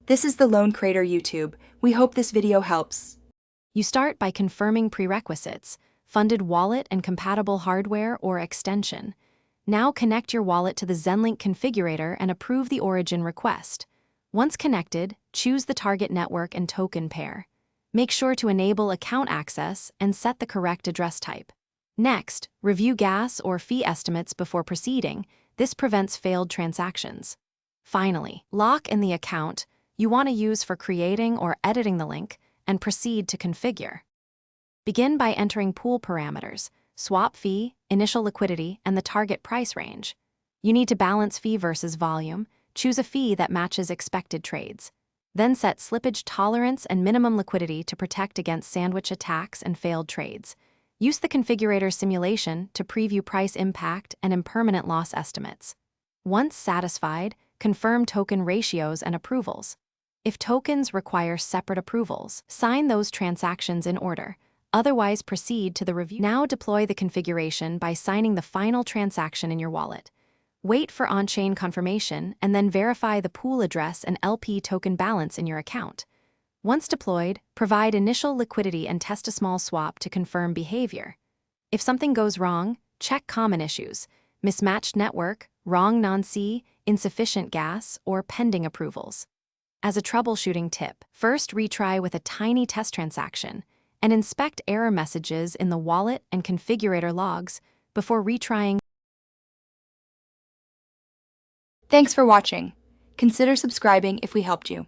This is the Loan Creator YouTube. We hope this video helps. You start by confirming prerequisites, funded wallet and compatible hardware or extension. Now connect your wallet to the Zenlink Configurator and approve the origin request. Once connected, choose the target network and token pair. Make sure to enable account access and set the correct address type. Next, review gas or fee estimates before proceeding. This prevents failed transactions. Finally, lock in the account you want to use for creating or editing the link and proceed to configure. Begin by entering pool parameters, swap fee, initial liquidity, and the target price range. You need to balance fee versus volume. Choose a fee that matches expected trades. Then set slippage tolerance and minimum liquidity to protect against sandwich attacks and failed trades. Use the configurator simulation to preview price impact and impermanent loss estimates. Once satisfied, confirm token ratios and approvals. If tokens require separate approvals, sign those transactions in order. Otherwise, proceed to the review. Now deploy the configuration by signing the final transaction in your wallet. Wait for on-chain confirmation and then verify the pool address and LP token balance in your account. Once deployed, provide initial liquidity and test a small swap to confirm behavior. If something goes wrong, check common issues: mismatched network, wrong non-C, insufficient gas, or pending approvals. As a troubleshooting tip, first retry with a tiny test transaction and inspect error messages in the wallet and configurator logs before retrying. Thanks for watching. Consider subscribing if we helped you.